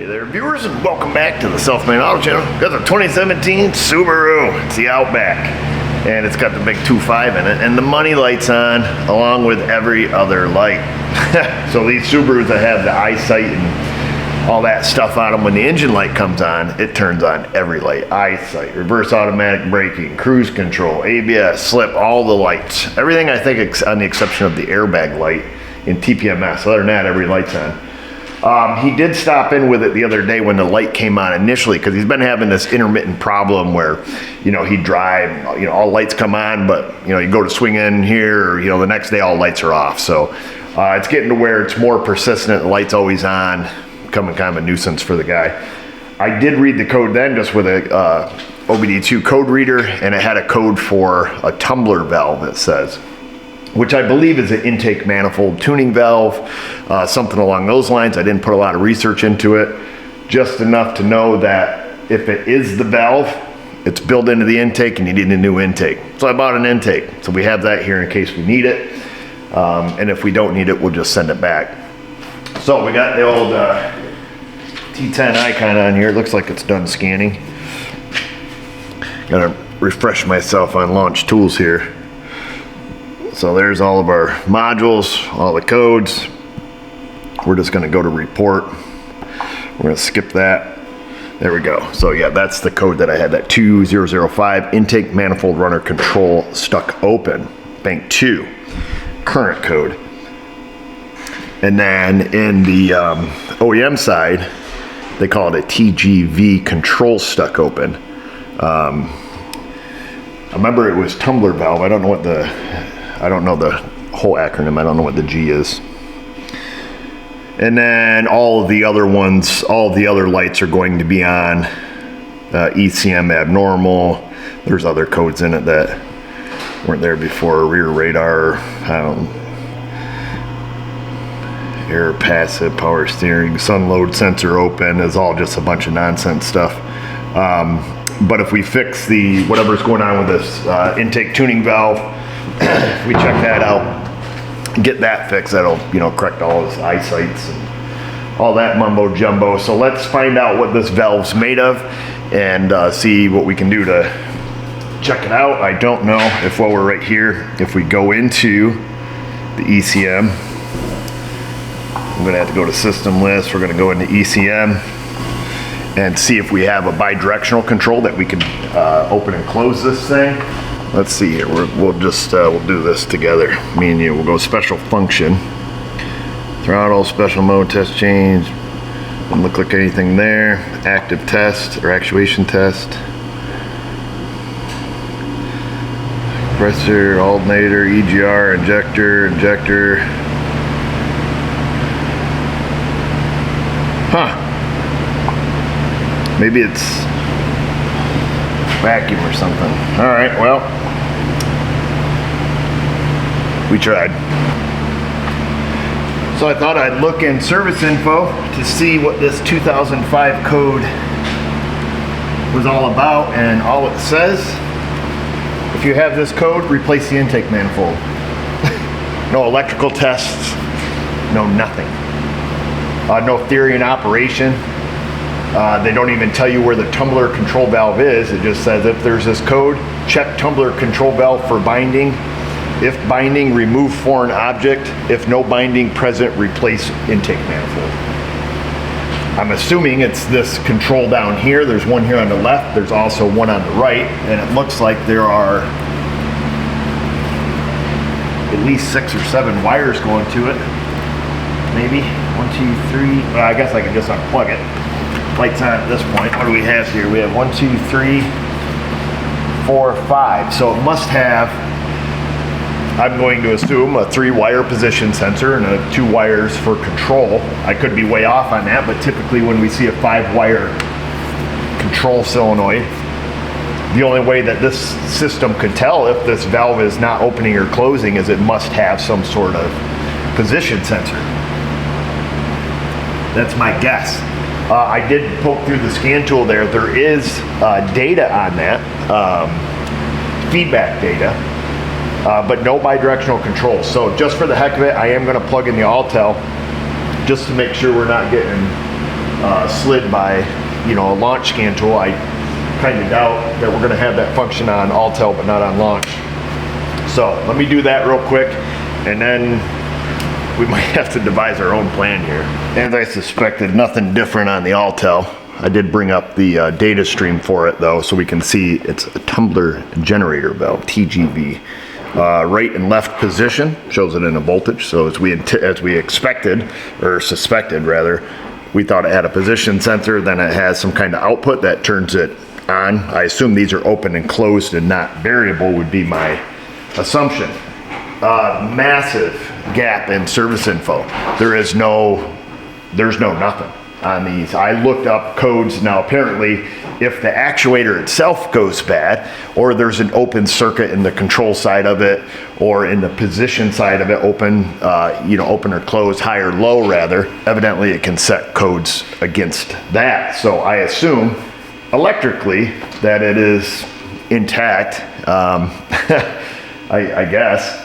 Hey there viewers, and welcome back to the Self-Made Auto Channel. Got the 2017 Subaru. It's the Outback, and it's got the big 2.5 in it, and the money light's on along with every other light. So these Subarus that have the eyesight and all that stuff on them, when the engine light comes on, it turns on every light. Eyesight, reverse automatic braking, cruise control, ABS, slip, all the lights. Everything, I think, on the exception of the airbag light in TPMS. Other than that, every light's on. He did stop in with it the other day when the light came on initially, because he's been having this intermittent problem where, he'd drive, all lights come on, but, you go to swing in here, or, the next day all lights are off. So it's getting to where it's more persistent, the light's always on, becoming kind of a nuisance for the guy. I did read the code then, just with a OBD2 code reader, and it had a code for a tumbler valve, it says, which I believe is an intake manifold tuning valve, something along those lines. I didn't put a lot of research into it, just enough to know that if it is the valve, it's built into the intake and you need a new intake. So I bought an intake. So we have that here in case we need it. And if we don't need it, we'll just send it back. So we got the old T10 icon on here. It looks like it's done scanning. Gotta refresh myself on launch tools here. So there's all of our modules, all the codes. We're just gonna go to report. We're gonna skip that. There we go. So yeah, that's the code that I had, that 2005 intake manifold runner control stuck open, bank 2, current code. And then in the OEM side, they call it a TGV control stuck open. I remember it was tumbler valve. I don't know the whole acronym. I don't know what the G is. And then all of the other ones, all of the other lights are going to be on. ECM abnormal. There's other codes in it that weren't there before. Rear radar, air passive, power steering, sun load sensor open. Is all just a bunch of nonsense stuff. But if we fix whatever's going on with this intake tuning valve, if we check that out, get that fixed, that'll correct all his eyesights and all that mumbo jumbo. So let's find out what this valve's made of and see what we can do to check it out. I don't know if, while we're right here, if we go into the ECM, I'm gonna have to go to system list. We're gonna go into ECM and see if we have a bi-directional control that we can open and close this thing. Let's see here. We'll do this together. Me and you. We'll go special function, throttle, special mode, test change. Doesn't look like anything there. Active test or actuation test. Compressor, alternator, EGR, injector. Huh. Maybe it's vacuum or something. All right, well, we tried. So I thought I'd look in service info to see what this 2005 code was all about, and all it says, if you have this code, replace the intake manifold. No electrical tests, no nothing. No theory in operation. They don't even tell you where the tumbler control valve is. It just says if there's this code, check tumbler control valve for binding. If binding, remove foreign object. If no binding present, replace intake manifold. I'm assuming it's this control down here. There's one here on the left. There's also one on the right. And it looks like there are at least 6 or 7 wires going to it. Maybe 1, 2, 3. Well, I guess I can just unplug it. Lights on at this point. What do we have here? We have 1, 2, 3, 4, 5. So it must have, I'm going to assume, a 3-wire position sensor and 2 wires for control. I could be way off on that, but typically when we see a 5-wire control solenoid, the only way that this system could tell if this valve is not opening or closing is it must have some sort of position sensor. That's my guess. I did poke through the scan tool there. There is data on that, feedback data, but no bidirectional control. So just for the heck of it, I am going to plug in the Altel just to make sure we're not getting slid by, you know, a launch scan tool. I kind of doubt that we're going to have that function on Altel, but not on launch. So let me do that real quick, and then we might have to devise our own plan here. As I suspected, nothing different on the Altel. I did bring up the data stream for it though, so we can see it's a Tumble Generator Valve, TGV. Right and left position, shows it in a voltage. So as we expected, or suspected rather, we thought it had a position sensor, then it has some kind of output that turns it on. I assume these are open and closed and not variable would be my assumption. Massive gap in service info. There's no nothing on these. I looked up codes. Now apparently if the actuator itself goes bad, or there's an open circuit in the control side of it, or in the position side of it, open, open or closed, high or low rather, evidently it can set codes against that. So I assume electrically that it is intact. I guess.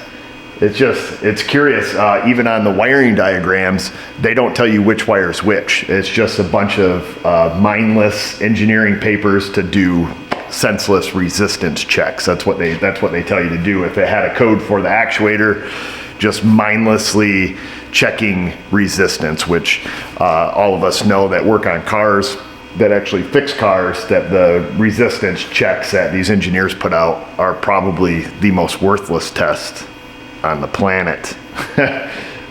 It's curious, even on the wiring diagrams, they don't tell you which wire's which. It's just a bunch of mindless engineering papers to do senseless resistance checks. That's what they tell you to do. If it had a code for the actuator, just mindlessly checking resistance, which all of us know that work on cars, that actually fix cars, that the resistance checks that these engineers put out are probably the most worthless test on the planet.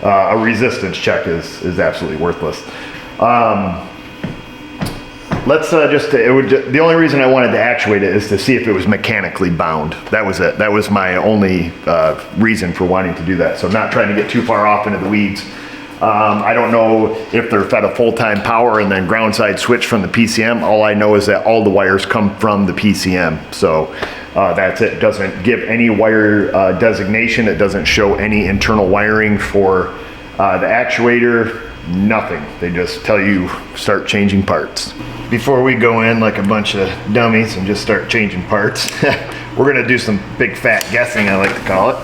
A resistance check is absolutely worthless. Let's the only reason I wanted to actuate it is to see if it was mechanically bound. That was it. That was my only reason for wanting to do that. So not trying to get too far off into the weeds. I don't know if they're fed a full-time power and then ground side switch from the PCM. All I know is that all the wires come from the PCM. So that's it. It doesn't give any wire designation. It doesn't show any internal wiring for the actuator. Nothing. They just tell you start changing parts. Before we go in like a bunch of dummies and just start changing parts, we're going to do some big fat guessing, I like to call it.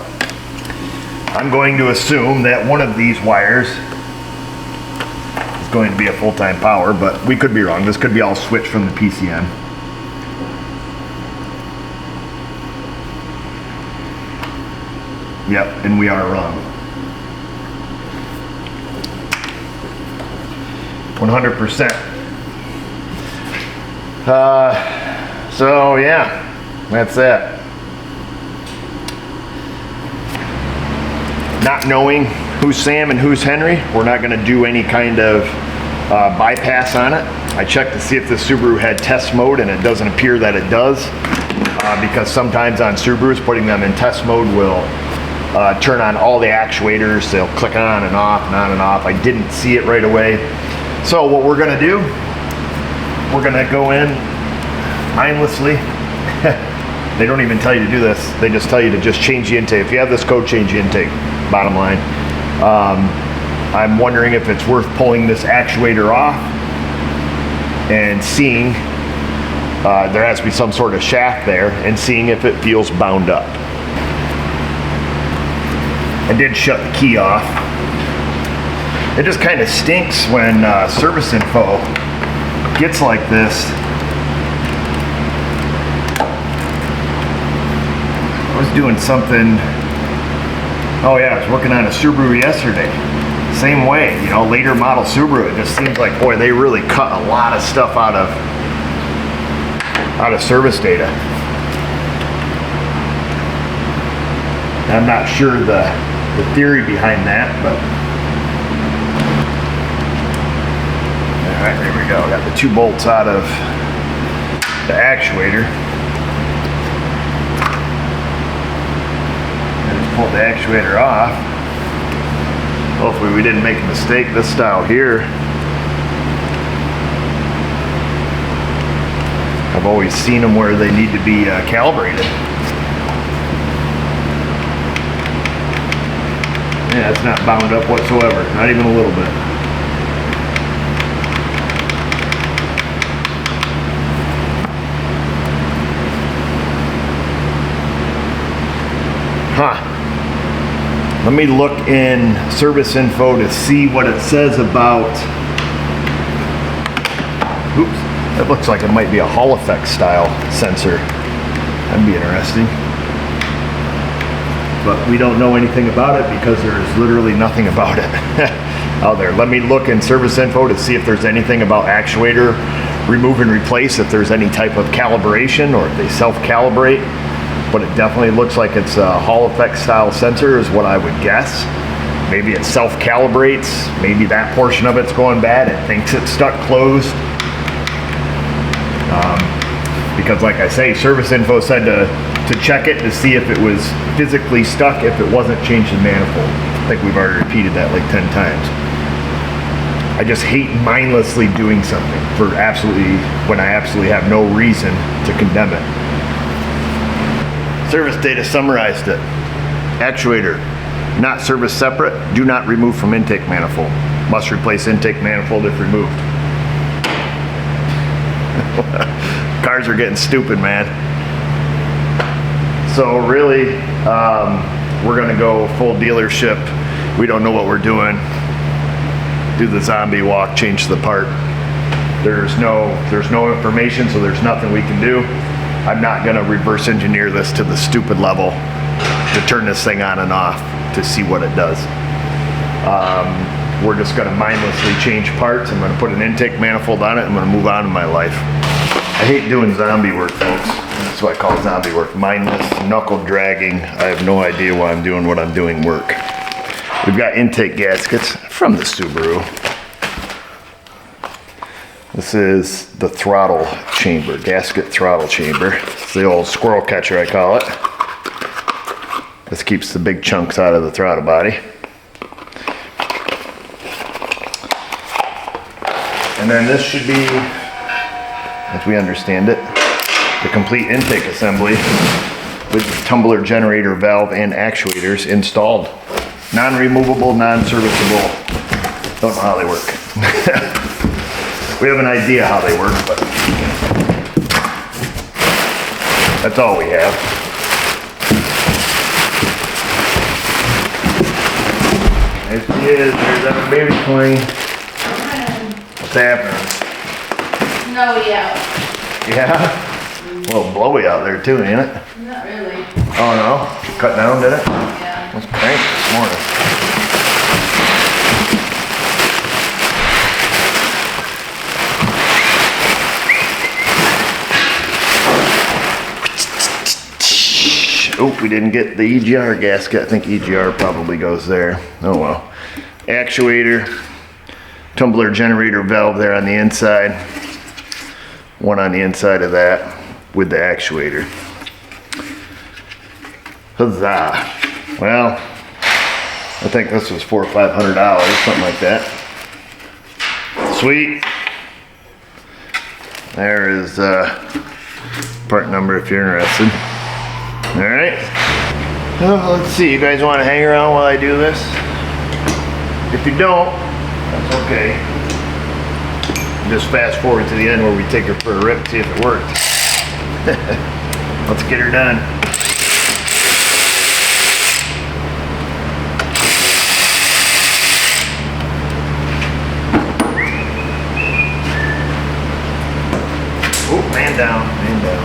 I'm going to assume that one of these wires is going to be a full-time power, but we could be wrong. This could be all switched from the PCM. Yep, and we are wrong. 100%. So yeah, that's that. Not knowing who's Sam and who's Henry, we're not going to do any kind of bypass on it. I checked to see if the Subaru had test mode, and it doesn't appear that it does, because sometimes on Subarus, putting them in test mode will turn on all the actuators. They'll click on and off and on and off. I didn't see it right away. So what we're going to do, we're going to go in mindlessly. They don't even tell you to do this. They just tell you to just change the intake. If you have this code, change the intake, bottom line. I'm wondering if it's worth pulling this actuator off and seeing, there has to be some sort of shaft there, and seeing if it feels bound up. I did shut the key off. It just kind of stinks when service info gets like this. I was doing something, oh yeah, I was working on a Subaru yesterday. Same way, you know, later model Subaru, it just seems like, boy, they really cut a lot of stuff out of service data. I'm not sure the theory behind that, but all right, there we go. Got the 2 bolts out of the actuator. Pulled the actuator off. Hopefully we didn't make a mistake this style here. I've always seen them where they need to be calibrated. Yeah, it's not bound up whatsoever, not even a little bit. Huh. Let me look in service info to see what it says about Oops, that looks like it might be a Hall effect style sensor. That'd be interesting. But we don't know anything about it because there's literally nothing about it out there. Let me look in service info to see if there's anything about actuator remove and replace, if there's any type of calibration or if they self-calibrate. But it definitely looks like it's a Hall effect style sensor is what I would guess. Maybe it self-calibrates. Maybe that portion of it's going bad. It thinks it's stuck closed. Because like I say, service info said to check it to see if it was physically stuck, if it wasn't changed in manifold. I think we've already repeated that like 10 times. I just hate mindlessly doing something when I absolutely have no reason to condemn it. Service data summarized it. Actuator, not service separate, do not remove from intake manifold. Must replace intake manifold if removed. Cars are getting stupid, man. So really, we're gonna go full dealership. We don't know what we're doing. Do the zombie walk, change the part. There's no information, so there's nothing we can do. I'm not gonna reverse engineer this to the stupid level to turn this thing on and off to see what it does. We're just gonna mindlessly change parts. I'm gonna put an intake manifold on it. I'm gonna move on in my life. I hate doing zombie work, folks. That's what I call zombie work. Mindless, knuckle dragging. I have no idea why I'm doing what I'm doing work. We've got intake gaskets from the Subaru. This is the throttle chamber, gasket throttle chamber. It's the old squirrel catcher, I call it. This keeps the big chunks out of the throttle body. And then this should be, as we understand it, the complete intake assembly with the tumbler generator valve and actuators installed. Non-removable, non-serviceable. Don't know how they work. We have an idea how they work, but that's all we have. There she is. There's that baby queen. What's happening? Snowy out. Yeah? A little blowy out there too, ain't it? Not really. Oh no? Cut down, did it? Yeah. It was cranked this morning. Oh, we didn't get the EGR gasket. I think EGR probably goes there. Oh well. Actuator, tumbler generator valve there on the inside. One on the inside of that with the actuator. Huzzah. Well, I think this was $400 or $500, something like that. Sweet. There is part number if you're interested. All right. Well, let's see. You guys want to hang around while I do this? If you don't, that's okay. Just fast forward to the end where we take her for a rip, see if it worked. Let's get her done. Oh, man down, man down.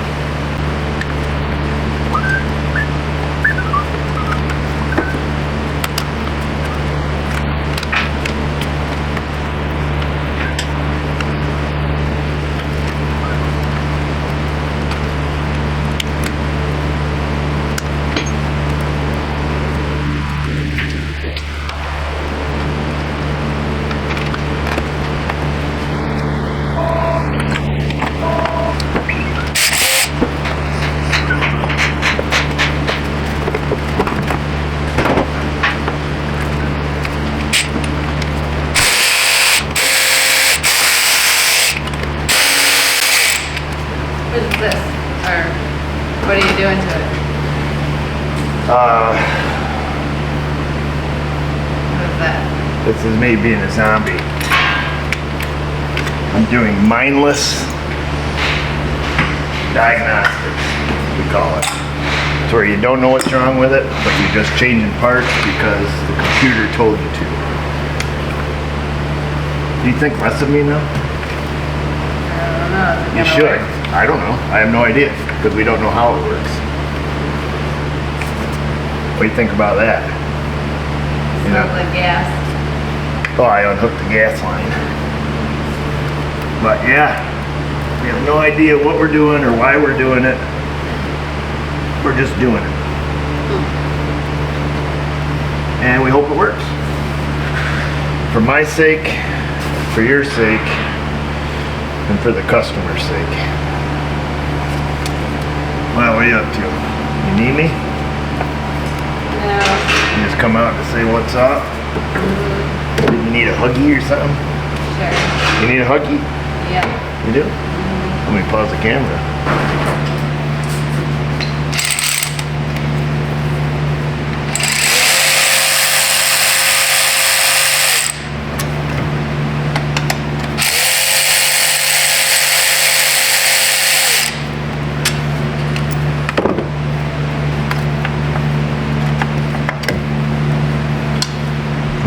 What is this? Or what are you doing to it? What is that? This is me being a zombie. I'm doing mindless diagnostics, we call it. It's where you don't know what's wrong with it, but you're just changing parts because the computer told you to. Do you think less of me now? You gonna should. work? I don't know. I have no idea because we don't know how it works. What do you think about that? You know? Smoke like gas. Oh, I unhooked the gas line. But yeah, we have no idea what we're doing or why we're doing it. We're just doing it. And we hope it works. For my sake, for your sake, and for the customer's sake. Well, what are you up to? You need me? No. You just come out to say what's up? You need a huggy or something? Sure. You need a huggy? Yep. You do? Let me pause the camera.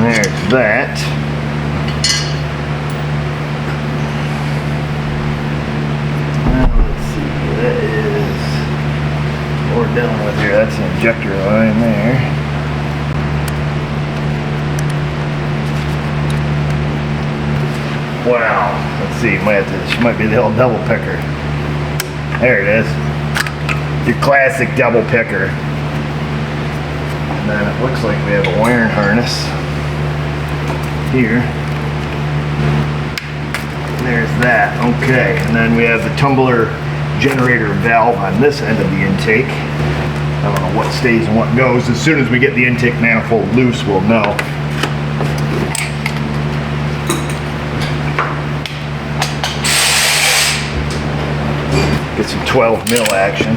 There's that. Now let's see, that is what we're dealing with here. That's an injector line there. Wow. Let's see, this might be the old double picker. There it is. Your classic double picker. And then it looks like we have a wiring harness here. There's that. Okay, and then we have the tumbler generator valve on this end of the intake. I don't know what stays and what goes. As soon as we get the intake manifold loose, we'll know. Get some 12 mil action.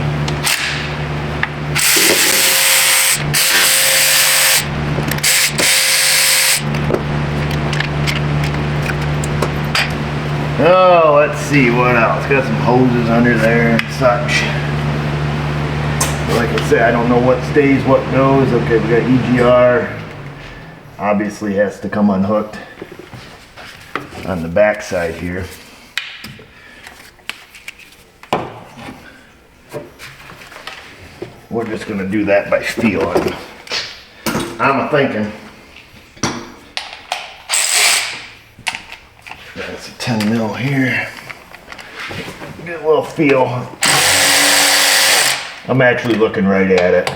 Oh, let's see what else. Got some hoses under there and such. Like I said, I don't know what stays, what goes. Okay, we got EGR. Obviously has to come unhooked on the back side here. We're just gonna do that by feel. I'm thinking. That's a 10 mil here. Get a little feel. I'm actually looking right at it.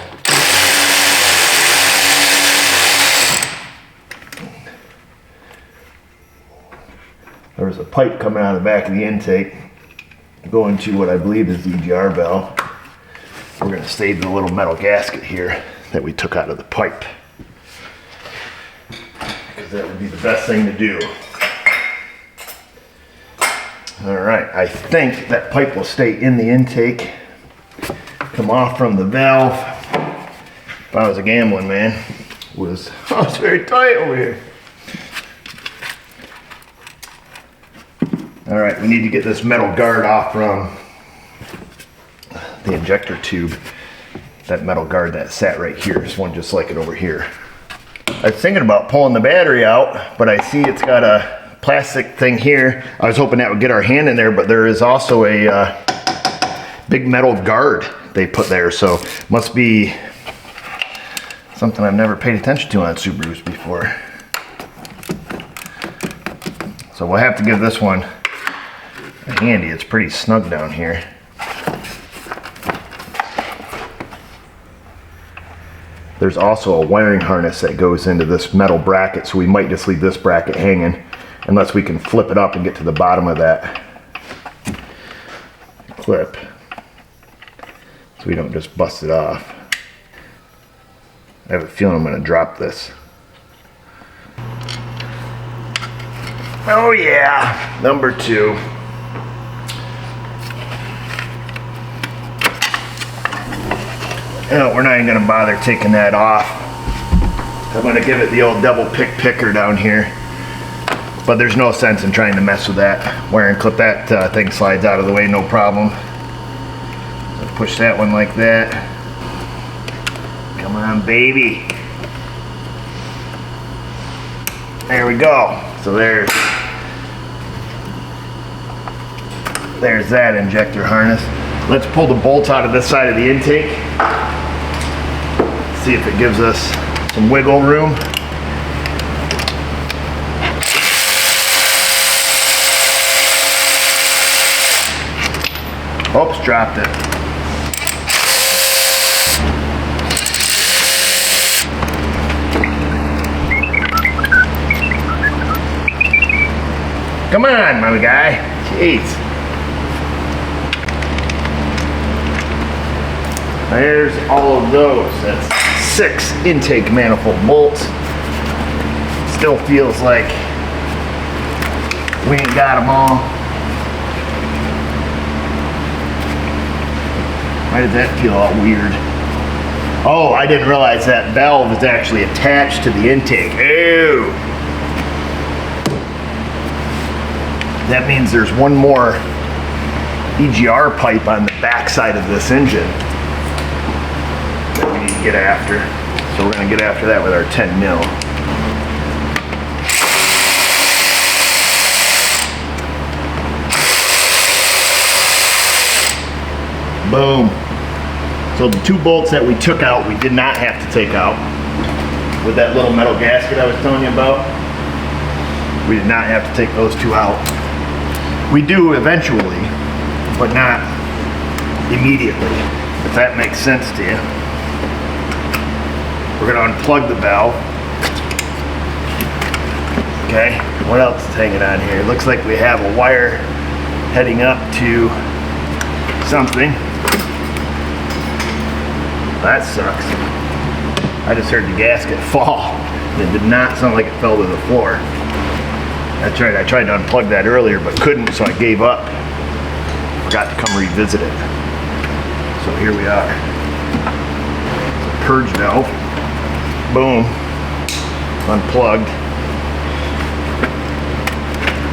There was a pipe coming out of the back of the intake going to what I believe is the EGR valve. We're going to save the little metal gasket here that we took out of the pipe, because that would be the best thing to do. Alright, I think that pipe will stay in the intake, come off from the valve. If I was a gambling man, it's very tight over here. Alright, we need to get this metal guard off from the injector tube. That metal guard that sat right here, this one just like it over here. I was thinking about pulling the battery out, but I see it's got a plastic thing here. I was hoping that would get our hand in there, but there is also a big metal guard they put there, so must be something I've never paid attention to on Subarus before. So we'll have to give this one a handy. It's pretty snug down here. There's also a wiring harness that goes into this metal bracket, so we might just leave this bracket hanging unless we can flip it up and get to the bottom of that clip so we don't just bust it off. I have a feeling I'm going to drop this. Oh yeah, number 2. No, we're not even going to bother taking that off. I'm going to give it the old double picker down here. But there's no sense in trying to mess with that. Wire and clip, that thing slides out of the way, no problem. So push that one like that. Come on, baby. There we go. So there's There's that injector harness. Let's pull the bolts out of this side of the intake. See if it gives us some wiggle room. Oops, dropped it. Come on, my guy. Jeez. There's all of those. That's 6 intake manifold bolts. Still feels like we ain't got them all. Why did that feel all weird? Oh, I didn't realize that valve is actually attached to the intake. Ew. That means there's one more EGR pipe on the back side of this engine that we need to get after. So we're gonna get after that with our 10 mil. Boom. So the 2 bolts that we took out, we did not have to take out. With that little metal gasket I was telling you about, we did not have to take those 2 out. We do eventually, but not immediately, if that makes sense to you. We're gonna unplug the valve. Okay, what else is hanging on here? It looks like we have a wire heading up to something. That sucks. I just heard the gasket fall. It did not sound like it fell to the floor. That's right, I tried to unplug that earlier but couldn't, so I gave up. Forgot to come revisit it. So here we are. It's a purge valve. Boom. Unplugged.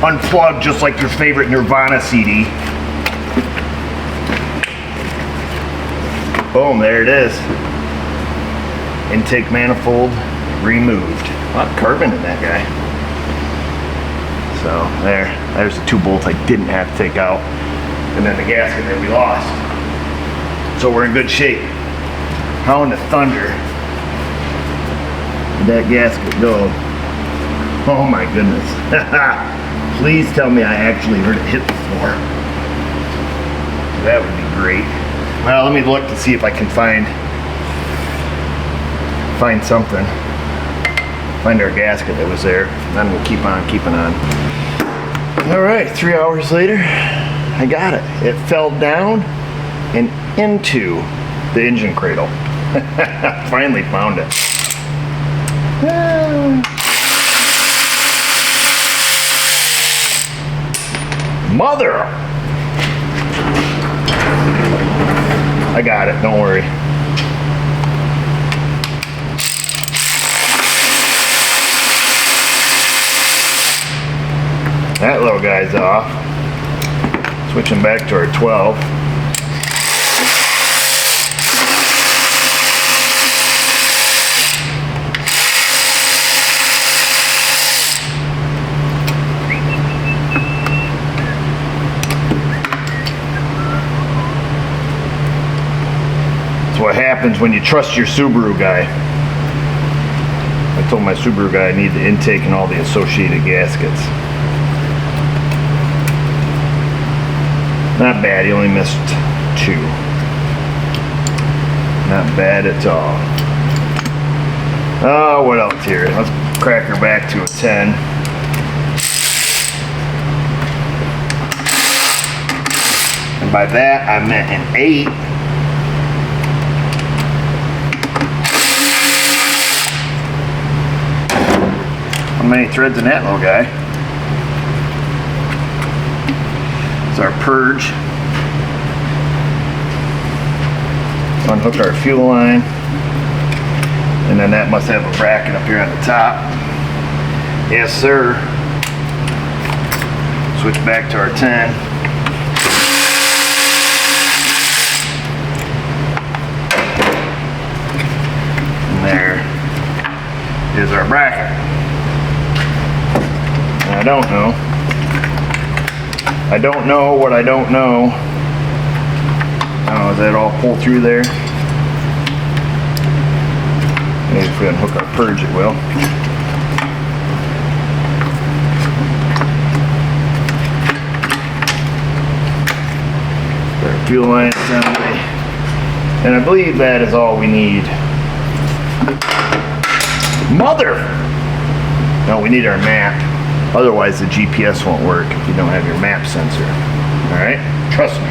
Unplugged just like your favorite Nirvana CD. Boom, there it is. Intake manifold removed. A lot of carbon in that guy. So there's the 2 bolts I didn't have to take out. And then the gasket that we lost. So we're in good shape. How in the thunder did that gasket go? Oh my goodness. Please tell me I actually heard it hit the floor. That would be great. Well, let me look to see if I can find something. Find our gasket that was there. Then we'll keep on keeping on. All right, 3 hours later, I got it. It fell down and into the engine cradle. Finally found it. Mother! I got it, don't worry. That little guy's off. Switching back to our 12. That's what happens when you trust your Subaru guy. I told my Subaru guy I need the intake and all the associated gaskets. Not bad, he only missed 2. Not bad at all. Oh, what else here? Let's crack her back to a 10. And by that, I meant an 8. How many threads in that little guy? Our purge. Unhook our fuel line, and then that must have a bracket up here on the top. Yes, sir. Switch back to our 10. And there is our bracket. I don't know I don't know what I don't know. I don't know, is that all pull through there? Maybe if we unhook our purge, it will. Our fuel line assembly. And I believe that is all we need. Mother! No, we need our map. Otherwise the GPS won't work if you don't have your map sensor. Alright? Trust me.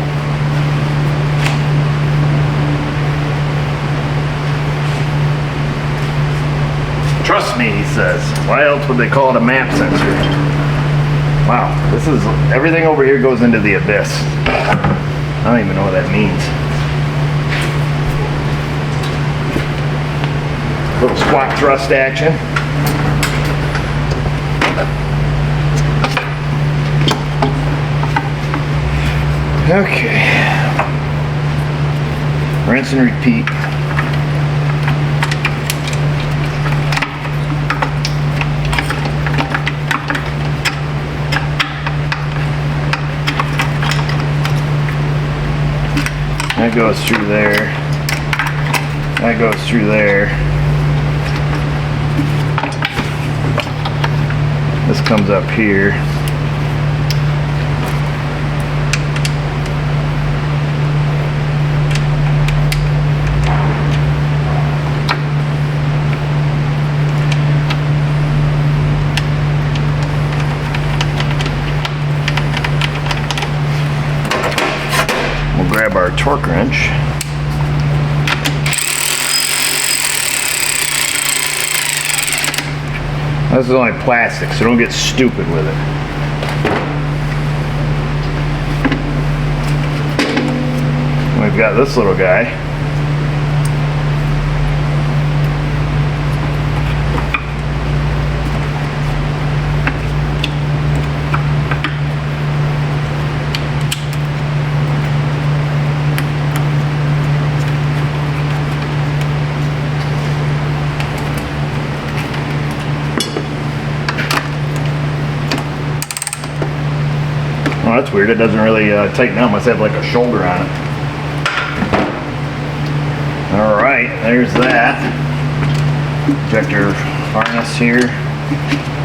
Trust me, he says. Why else would they call it a map sensor? Wow, this is, everything over here goes into the abyss. I don't even know what that means. Little squat thrust action. Okay. Rinse and repeat. That goes through there. That goes through there. This comes up here. We'll grab our torque wrench. This is only plastic, so don't get stupid with it. We've got this little guy. Oh, that's weird. It doesn't really tighten out. Must have like a shoulder on it. All right, there's that. Injector harness here.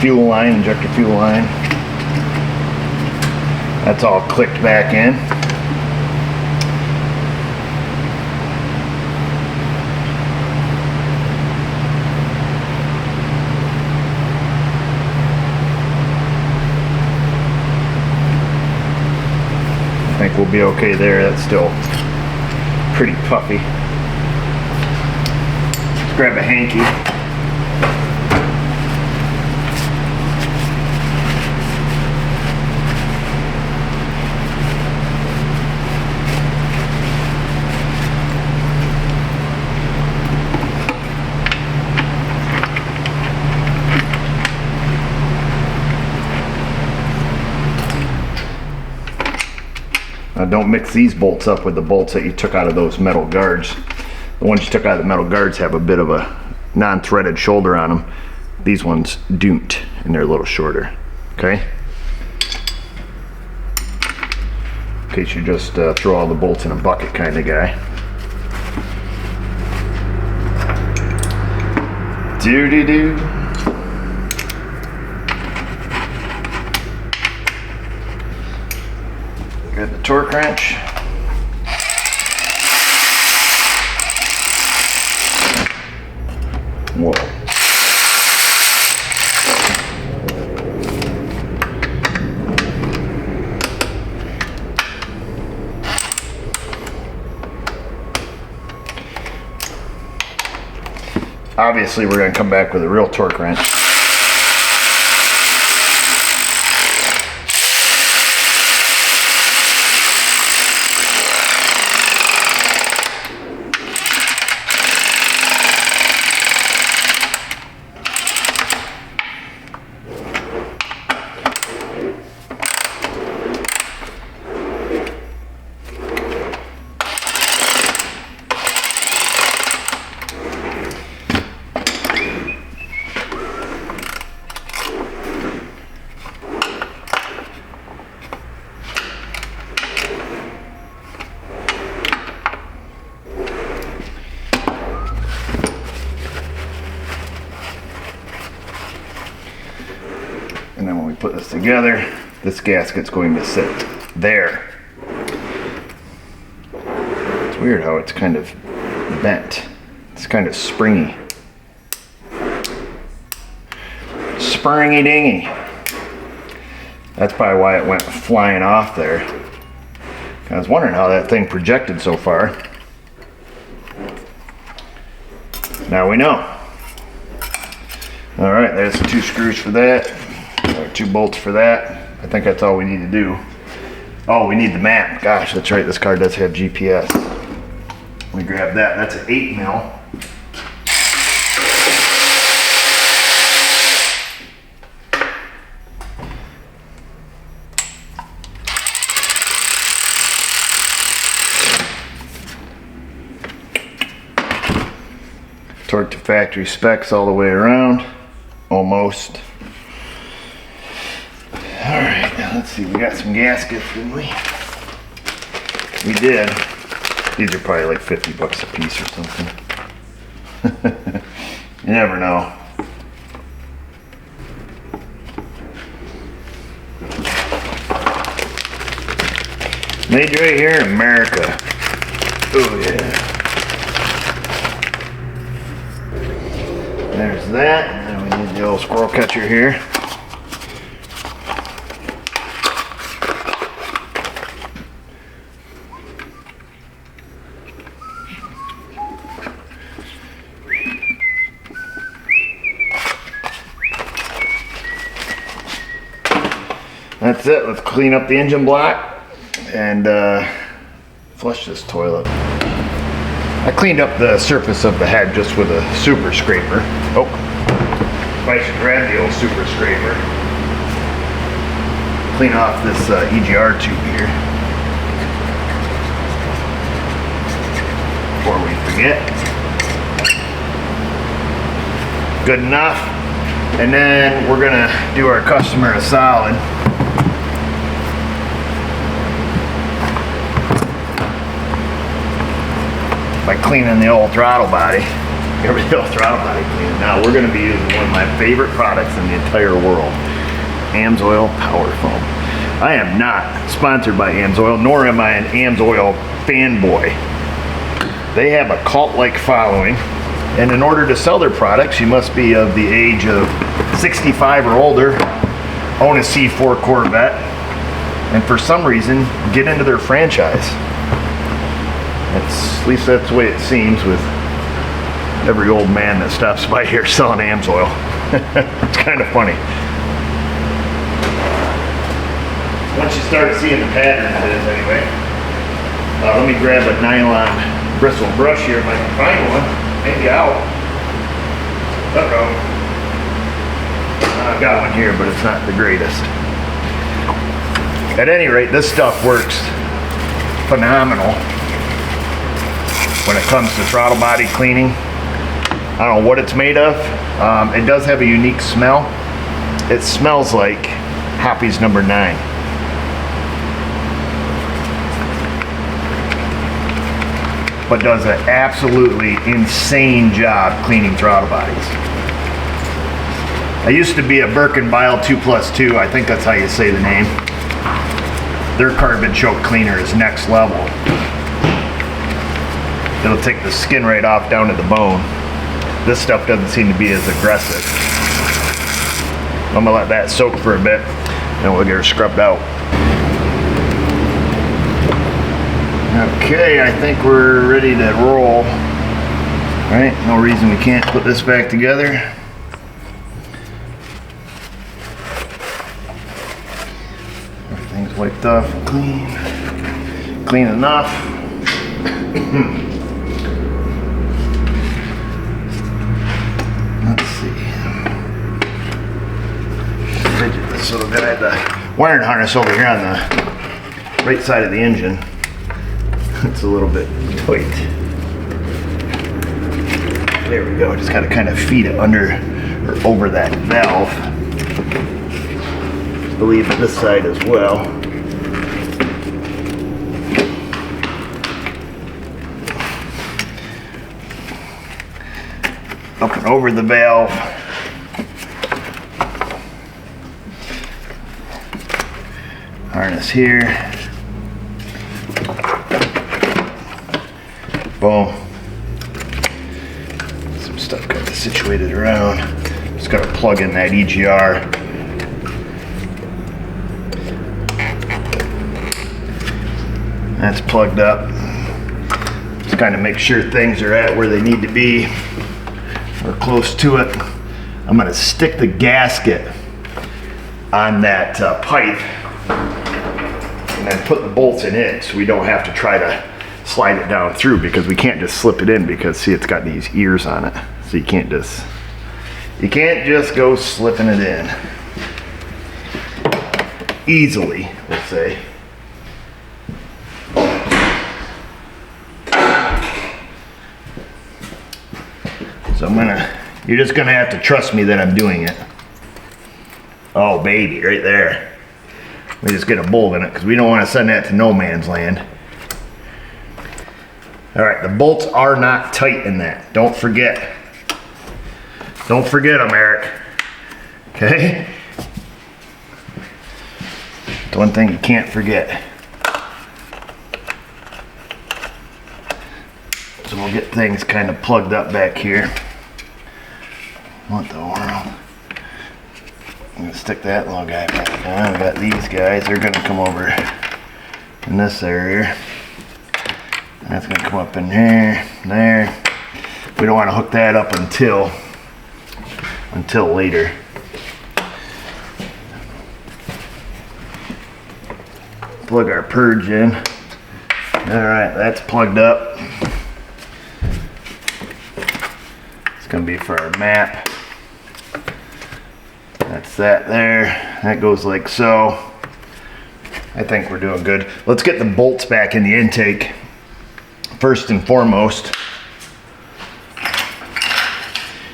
Fuel line, injector fuel line. That's all clicked back in. I think we'll be okay there. That's still pretty puffy. Let's grab a hanky. Don't mix these bolts up with the bolts that you took out of those metal guards. The ones you took out of the metal guards have a bit of a non-threaded shoulder on them. These ones don't, and they're a little shorter. Okay? In case you just throw all the bolts in a bucket kind of guy. Doo-doo-doo. Got the torque wrench. Whoa. Obviously, we're going to come back with a real torque wrench. together, this gasket's going to sit there. It's weird how it's kind of bent. It's kind of springy. Springy dingy. That's probably why it went flying off there. I was wondering how that thing projected so far. Now we know. All right, there's 2 screws for that, or 2 bolts for that. I think that's all we need to do. Oh, we need the map. Gosh, that's right, this car does have GPS. Let me grab that. That's an 8 mil. Torque to factory specs all the way around. Almost. Alright, now let's see. We got some gaskets, didn't we? We did. These are probably like 50 bucks a piece or something. You never know. Made right here in America. Oh yeah. There's that, and then we need the old squirrel catcher here. That's it. Let's clean up the engine block and flush this toilet. I cleaned up the surface of the head just with a super scraper. Oh, I should grab the old super scraper. Clean off this EGR tube here before we forget. Good enough. And then we're gonna do our customer a solid. By cleaning the old throttle body. Every old throttle body cleaning. Now we're going to be using one of my favorite products in the entire world, AMSOIL Power Foam. I am not sponsored by AMSOIL, nor am I an AMSOIL fanboy. They have a cult-like following, and in order to sell their products, you must be of the age of 65 or older, own a C4 Corvette, and for some reason get into their franchise. At least that's the way it seems with every old man that stops by here selling AMSOIL. It's kind of funny. Once you start seeing the pattern it is anyway. Let me grab a nylon bristle brush here if I can find one. Maybe out. Uh-oh. I've got one here, but it's not the greatest. At any rate, this stuff works phenomenal when it comes to throttle body cleaning. I don't know what it's made of. It does have a unique smell. It smells like Hoppy's number 9. But does an absolutely insane job cleaning throttle bodies. I used to be a Birkenbile 2+2, I think that's how you say the name. Their carbon choke cleaner is next level. It'll take the skin right off down to the bone. This stuff doesn't seem to be as aggressive. I'm gonna let that soak for a bit and we'll get her scrubbed out. Okay, I think we're ready to roll. All right, no reason we can't put this back together. Everything's wiped off and clean. Clean enough. Let's see. Fidget this little guy. The wiring harness over here on the right side of the engine. It's a little bit tight. There we go. Just got to kind of feed it under or over that valve. I believe this side as well. Up and over the valve. harness here. Boom. Some stuff got situated around. Just got to plug in that EGR. That's plugged up. Just kind of make sure things are at where they need to be or close to it. I'm going to stick the gasket on that pipe and then put the bolts in it so we don't have to try to slide it down through, because we can't just slip it in, because see, it's got these ears on it, so you can't just go slipping it in easily, let's say. So you're just gonna have to trust me that I'm doing it. Oh baby, right there. We just get a bolt in it because we don't want to send that to no man's land. All right, the bolts are not tight in that. Don't forget. Don't forget them, Eric. Okay? It's one thing you can't forget. So we'll get things kind of plugged up back here. What the world? I'm gonna stick that little guy back down. We got these guys. They're gonna come over in this area. That's gonna come up in here, there. We don't want to hook that up until later. Plug our purge in. All right, that's plugged up. It's gonna be for our map. That's that there. That goes like so. I think we're doing good. Let's get the bolts back in the intake first and foremost.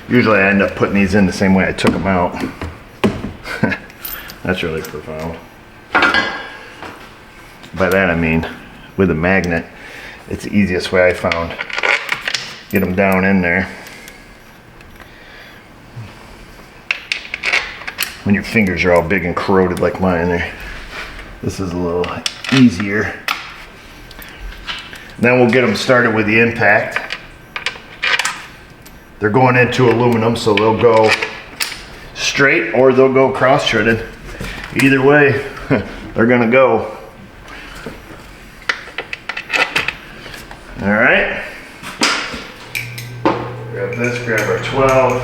Usually I end up putting these in the same way I took them out. That's really profound. By that I mean with a magnet, it's the easiest way I found. Get them down in there. When your fingers are all big and corroded like mine, this is a little easier. Then we'll get them started with the impact. They're going into aluminum, so they'll go straight or they'll go cross-threaded. Either way, they're gonna go. All right. Grab this, grab our 12.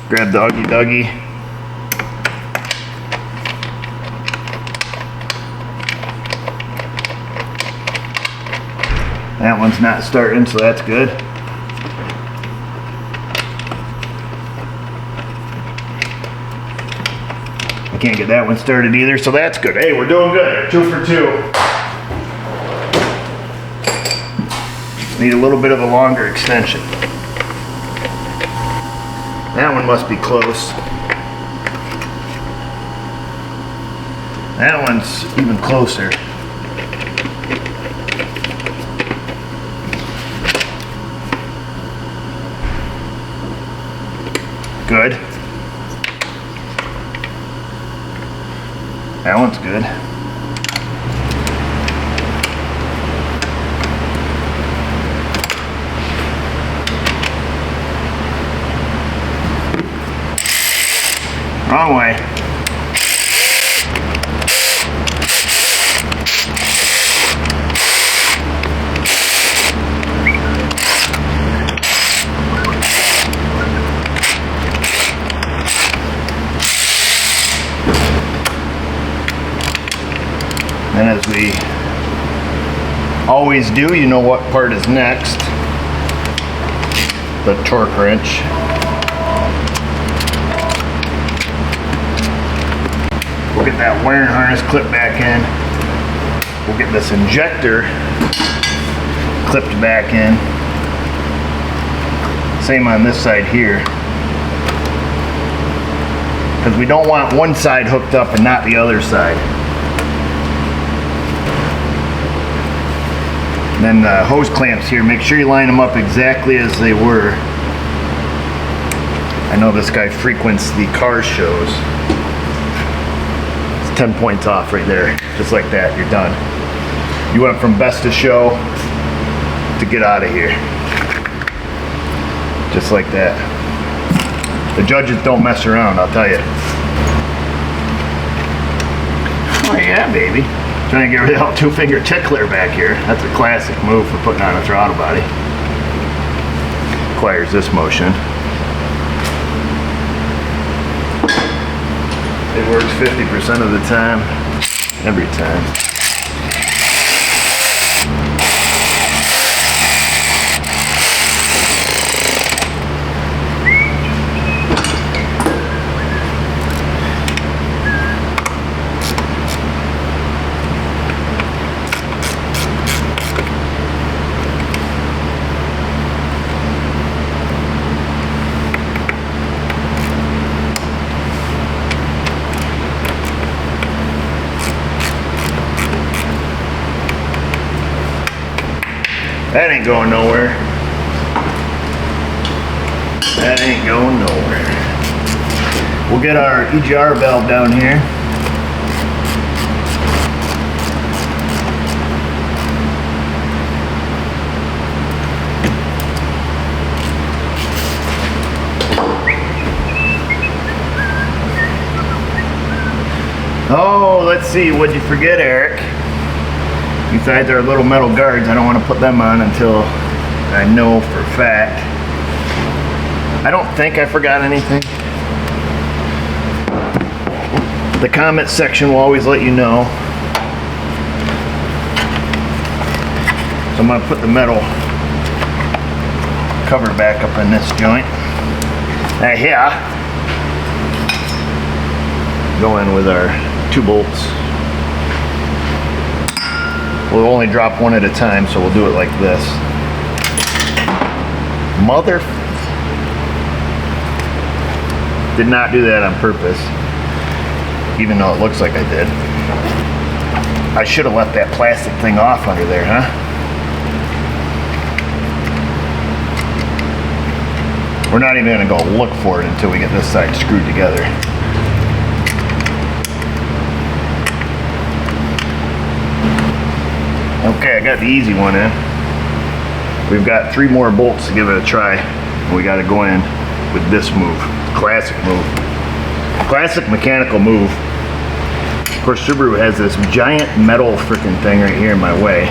Grab the Uggy Duggy. That one's not starting, so that's good. I can't get that one started either, so that's good. Hey, we're doing good. 2 for 2. Need a little bit of a longer extension. That one must be close. That one's even closer. Good. That one's good. Wrong way. And as we always do, you know what part is next. The torque wrench. We'll get that wiring harness clipped back in. We'll get this injector clipped back in. Same on this side here. Because we don't want one side hooked up and not the other side. Then the hose clamps here, make sure you line them up exactly as they were. I know this guy frequents the car shows. It's 10 points off right there. Just like that, you're done. You went from best of show to get out of here. Just like that. The judges don't mess around, I'll tell you. Oh yeah, baby. Trying to get rid of that two-finger tickler back here. That's a classic move for putting on a throttle body. Requires this motion. It works 50% of the time, every time. That ain't going nowhere. That ain't going nowhere. We'll get our EGR valve down here. Oh, let's see, what'd you forget, Eric? Besides our little metal guards, I don't want to put them on until I know for a fact. I don't think I forgot anything. The comment section will always let you know. So I'm going to put the metal cover back up in this joint. Here. Go in with our 2 bolts. We'll only drop one at a time, so we'll do it like this. Mother... Did not do that on purpose, even though it looks like I did. I should have left that plastic thing off under there, huh? We're not even gonna go look for it until we get this side screwed together. Okay, I got the easy one in. We've got 3 more bolts to give it a try. We got to go in with this move. Classic move. Classic mechanical move. Of course, Subaru has this giant metal freaking thing right here in my way.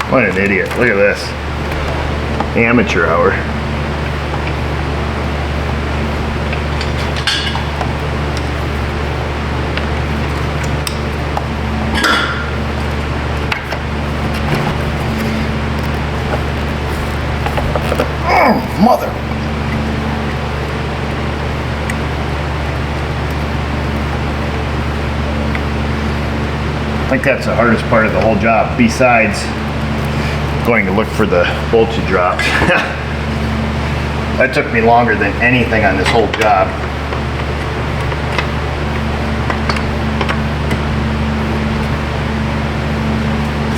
What an idiot. Look at this. Amateur hour. Oh, mother. I think that's the hardest part of the whole job, besides going to look for the bolts you dropped. That took me longer than anything on this whole job.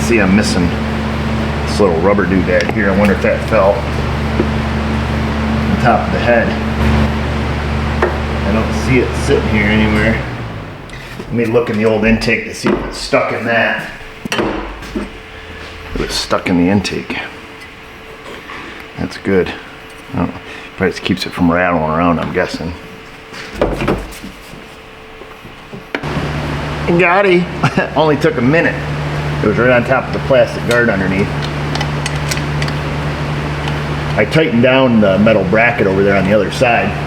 See, I'm missing this little rubber doodad here. I wonder if that fell on top of the head. I don't see it sitting here anywhere. Let me look in the old intake to see if it's stuck in that. It was stuck in the intake. That's good. Oh, probably just keeps it from rattling around, I'm guessing. Got it. Only took a minute. It was right on top of the plastic guard underneath. I tightened down the metal bracket over there on the other side.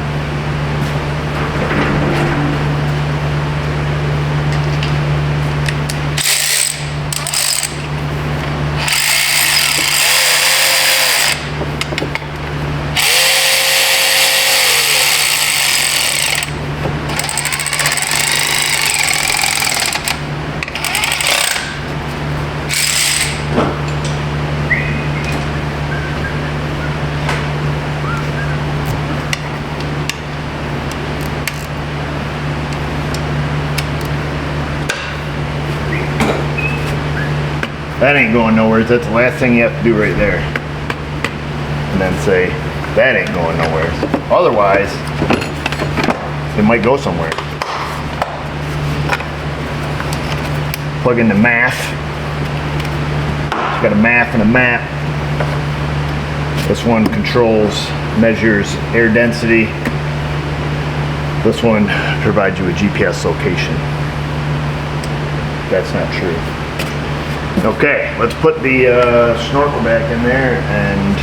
That ain't going nowhere. That's the last thing you have to do right there. And then say, that ain't going nowhere. Otherwise, it might go somewhere. Plug in the math. It's got a math and a map. This one controls, measures air density. This one provides you a GPS location. That's not true. Okay, let's put the snorkel back in there and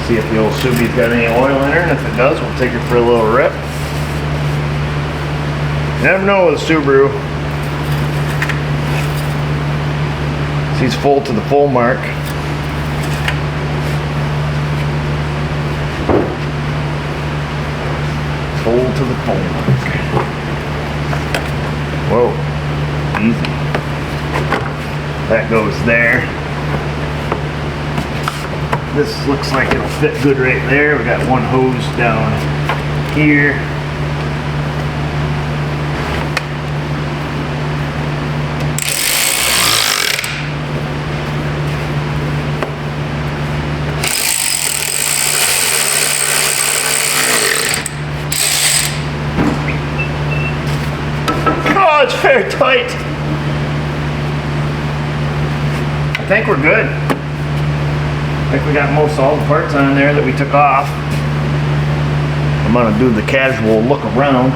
see if the old Subi's got any oil in her, and if it does, we'll take her for a little rip. You never know with a Subaru. She's full to the full mark. Full to the full mark. Whoa, easy. That goes there. This looks like it'll fit good right there. We got one hose down here. Oh, it's very tight. I think we're good. I think we got most all the parts on there that we took off. I'm gonna do the casual look around.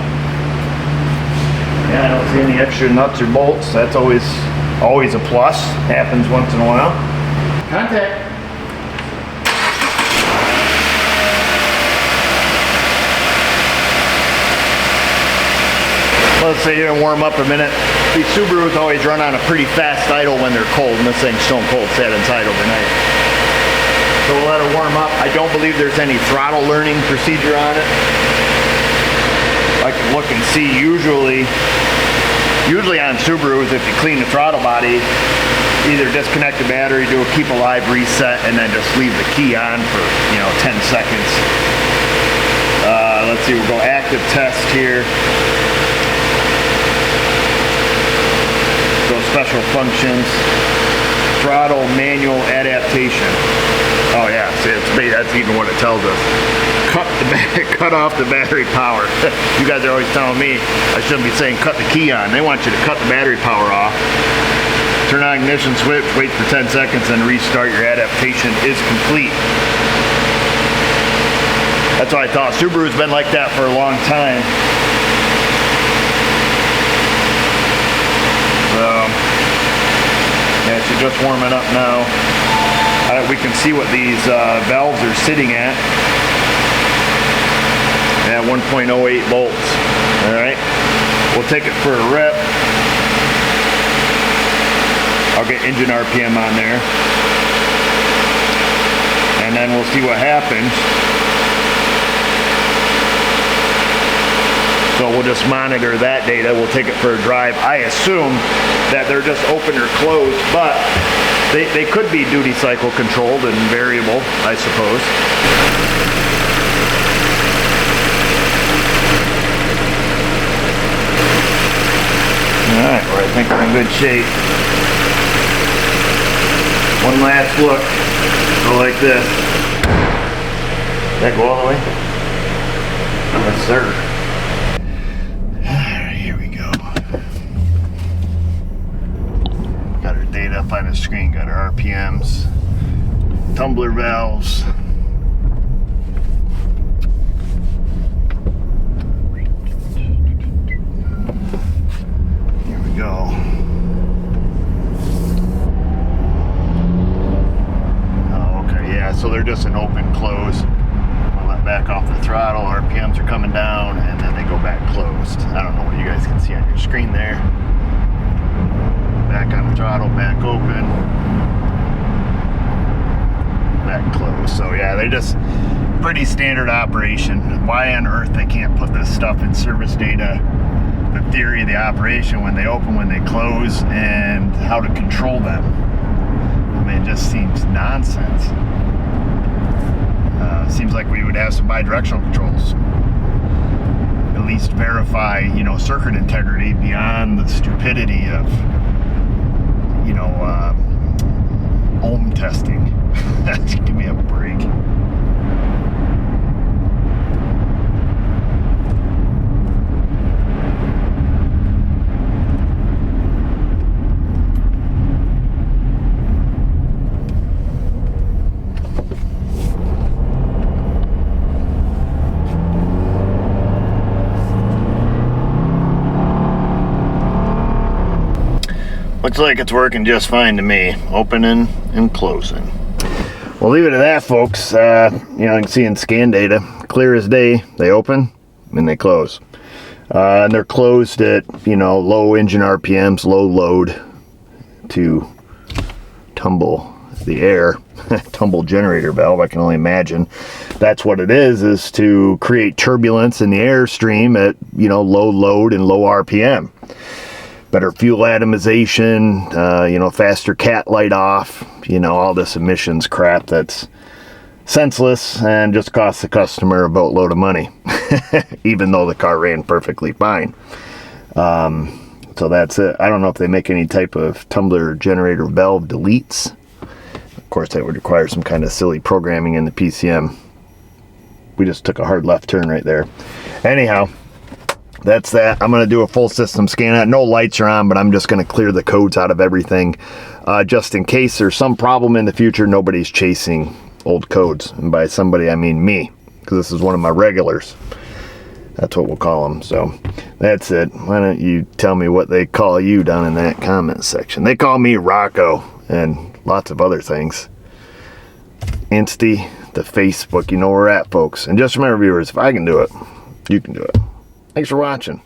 Yeah, I don't see any extra nuts or bolts. That's always a plus. Happens once in a while. Contact. Let's sit here and warm up a minute. These Subarus always run on a pretty fast idle when they're cold, and this thing's stone cold, sat inside overnight. So we'll let her warm up. I don't believe there's any throttle learning procedure on it. I can look and see. Usually on Subarus, if you clean the throttle body, either disconnect the battery, do a keep alive reset, and then just leave the key on for 10 seconds. Let's see, we'll go active test here. Go special functions, throttle manual adaptation. Oh yeah, see, that's even what it tells us. Cut off the battery power. You guys are always telling me I shouldn't be saying cut the key on. They want you to cut the battery power off. Turn on ignition switch, wait for 10 seconds, and restart. Your adaptation is complete. That's what I thought. Subaru's been like that for a long time. Yeah, she's just warming up now. We can see what these valves are sitting at. At 1.08 volts. Alright. We'll take it for a rip. I'll get engine RPM on there. And then we'll see what happens. So we'll just monitor that data. We'll take it for a drive. I assume that they're just open or closed, but they could be duty cycle controlled and variable, I suppose. Alright, well, I think we're in good shape. One last look. Go like this. Did that go all the way? Yes, sir. Up on the screen, got our RPMs, tumbler valves. Here we go. Oh, okay, yeah, so they're just an open close. I'll let back off the throttle, RPMs are coming down, and then they go back closed. I don't know what you guys can see on your screen there. Back on the throttle, back open, back closed. So yeah, they just pretty standard operation. Why on earth they can't put this stuff in service data, the theory of the operation, when they open, when they close, and how to control them. I mean, it just seems nonsense. Seems like we would have some bidirectional controls. At least verify, circuit integrity beyond the stupidity of you know, ohm testing. Give me a break. Looks like it's working just fine to me. Opening and closing. We'll leave it at that, folks. You know, you can see in scan data, clear as day, they open and they close. And they're closed at, you know, low engine RPMs, low load to tumble the air. Tumble generator valve, I can only imagine. That's what it is to create turbulence in the airstream at, you know, low load and low RPM. Better fuel atomization, you know, faster cat light off, you know, all this emissions crap that's senseless and just costs the customer a boatload of money, even though the car ran perfectly fine. So that's it. I don't know if they make any type of tumbler generator valve deletes. Of course, that would require some kind of silly programming in the PCM. We just took a hard left turn right there. Anyhow, that's that. I'm going to do a full system scan. No lights are on, but I'm just going to clear the codes out of everything just in case there's some problem in the future. Nobody's chasing old codes. And by somebody, I mean me, because this is one of my regulars. That's what we'll call them. So that's it. Why don't you tell me what they call you down in that comment section? They call me Rocco and lots of other things. Insty, the Facebook, you know where we're at, folks. And just remember, viewers, if I can do it, you can do it. Thanks for watching.